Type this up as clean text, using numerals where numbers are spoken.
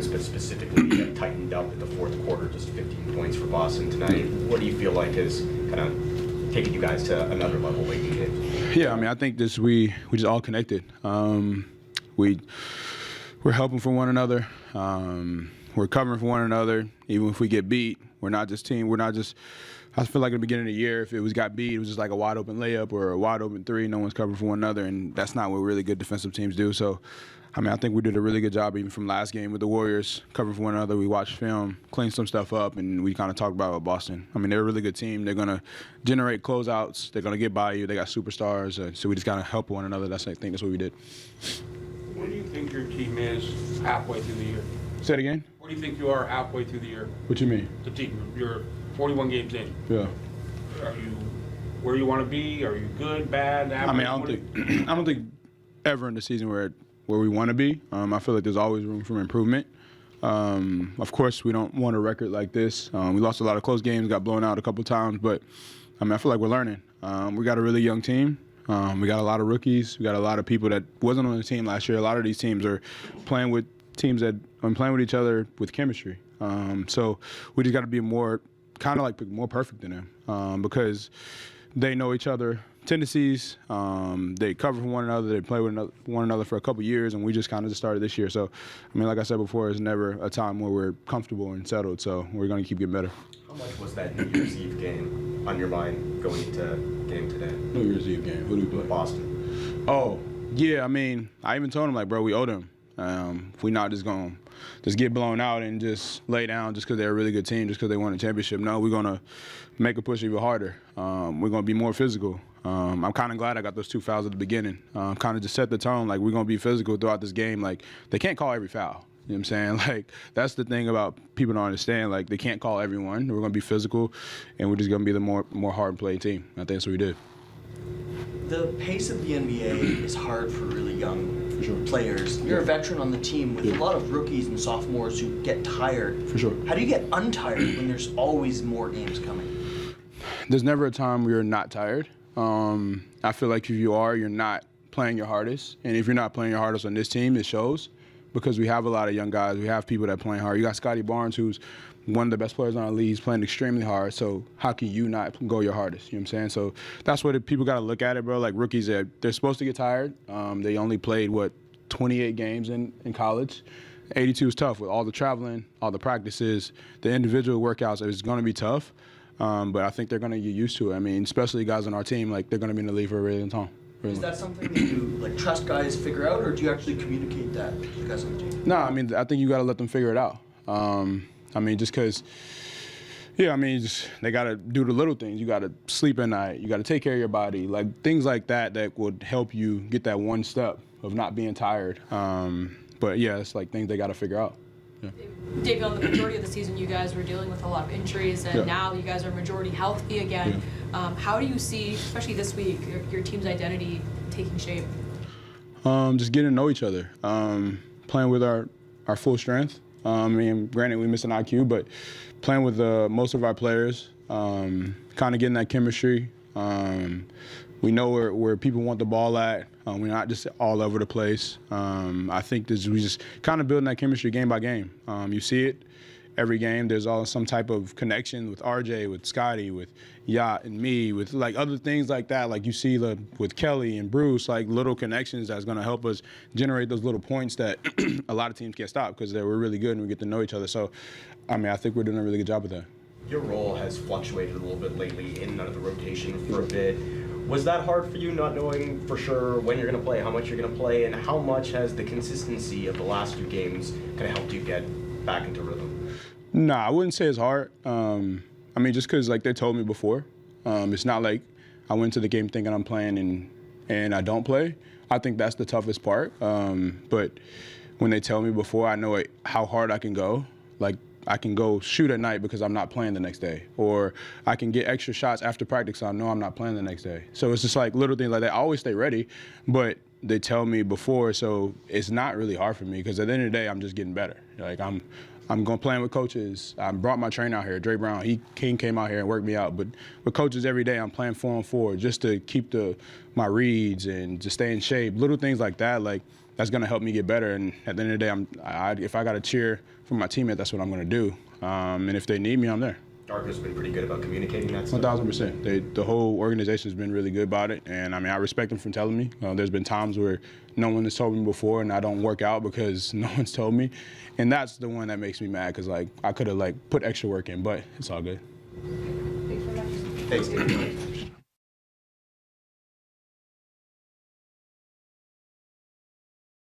but specifically you tightened up in the fourth quarter, just 15 points for Boston tonight. What do you feel like has kind of taken you guys to another level late in games? Yeah, I mean, I think we just all connected. We're helping for one another. We're covering for one another. Even if we get beat, we're not just team. We're not just. I feel like at the beginning of the year, if it got beat, it was just like a wide open layup or a wide open three. No one's covering for one another, and that's not what really good defensive teams do. So, I mean, I think we did a really good job even from last game with the Warriors, covering for one another. We watched film, cleaned some stuff up, and we kind of talked about Boston. I mean, they're a really good team. They're going to generate closeouts. They're going to get by you. They got superstars. So we just kind of help one another. I think that's what we did. Where do you think your team is halfway through the year? Say it again? Where do you think you are halfway through the year? What you mean? The team. You're 41 games in. Yeah. Are you where you want to be? Are you good, bad, average? I mean, I don't think ever in the season where we want to be. I feel like there's always room for improvement. Of course, we don't want a record like this. We lost a lot of close games, got blown out a couple times, but I mean, I feel like we're learning. We got a really young team. We got a lot of rookies. We got a lot of people that wasn't on the team last year. A lot of these teams are playing with teams that are playing with each other with chemistry. So we just got to be more perfect than them because they know each other tendencies. They cover for one another. They play with one another for a couple years, and we just kind of started this year. So, I mean, like I said before, it's never a time where we're comfortable and settled. So we're going to keep getting better. How much was that New Year's Eve game on your mind going into game today? New Year's Eve game. Who do we play? Boston. Oh, yeah. I mean, I even told him, like, bro, we owe them. If we're not just going to just get blown out and just lay down just because they're a really good team, just because they won a championship. No, we're going to make a push even harder. We're going to be more physical. I'm kind of glad I got those 2 fouls at the beginning. Kind of just set the tone. Like, we're going to be physical throughout this game. Like, they can't call every foul. You know what I'm saying? Like, that's the thing about people don't understand. Like, they can't call everyone. We're going to be physical, and we're just going to be the more hard-playing team. I think that's what we did. The pace of the NBA is hard for really young players. You're a veteran on the team with a lot of rookies and sophomores who get tired. For sure. How do you get untired when there's always more games coming? There's never a time where you're not tired. I feel like if you are, you're not playing your hardest. And if you're not playing your hardest on this team, it shows because we have a lot of young guys. We have people that are playing hard. You got Scotty Barnes, who's one of the best players on our league, playing extremely hard. So how can you not go your hardest? You know what I'm saying? So that's what people got to look at it, bro. Like rookies, they're supposed to get tired. They only played, 28 games in college. 82 is tough with all the traveling, all the practices, the individual workouts. It's going to be tough, but I think they're going to get used to it. I mean, especially guys on our team, like they're going to be in the league for a really long time. Is that something that you trust guys figure out, or do you actually communicate that to the guys on the team? No, I mean, I think you got to let them figure it out. I mean, just because, yeah, I mean, they got to do the little things. You got to sleep at night. You got to take care of your body. Like, things like that would help you get that one step of not being tired. But, yeah, it's like things they got to figure out. Yeah. Davion, the majority of the season you guys were dealing with a lot of injuries, and now you guys are majority healthy again. Yeah. How do you see, especially this week, your team's identity taking shape? Just getting to know each other, playing with our full strength. I mean, granted, we missed an IQ, but playing with most of our players, kind of getting that chemistry. We know where people want the ball at. We're not just all over the place. I think we just kind of building that chemistry game by game. You see it every game. There's always some type of connection with RJ, with Scotty, with Yacht and me, with like other things like that. Like you see with Kelly and Bruce, like little connections that's going to help us generate those little points that a lot of teams can't stop because we're really good and we get to know each other. So, I mean, I think we're doing a really good job with that. Your role has fluctuated a little bit lately in and out of the rotation for a bit. Was that hard for you, not knowing for sure when you're going to play, how much you're going to play, and how much has the consistency of the last few games kind of helped you get back into rhythm? Nah, I wouldn't say it's hard. I mean, just because like they told me before, it's not like I went to the game thinking I'm playing and I don't play. I think that's the toughest part. But when they tell me before, I know how hard I can go. Like I can go shoot at night because I'm not playing the next day, or I can get extra shots after practice. So I know I'm not playing the next day. So it's just like little things like that. I always stay ready, but they tell me before, so it's not really hard for me because at the end of the day, I'm just getting better. Like I'm going playing with coaches. I brought my trainer out here, Dre Brown. He came out here and worked me out. But with coaches every day, I'm playing 4-on-4 just to keep my reads and to stay in shape. Little things like that. Like that's going to help me get better. And at the end of the day, if I got to cheer for my teammate, that's what I'm going to do. And if they need me, I'm there. Darko's been pretty good about communicating that stuff. 1,000%. The whole organization has been really good about it, and I mean, I respect them for telling me. There's been times where no one has told me before, and I don't work out because no one's told me, and that's the one that makes me mad because like I could have like put extra work in, but it's all good. Thanks, David.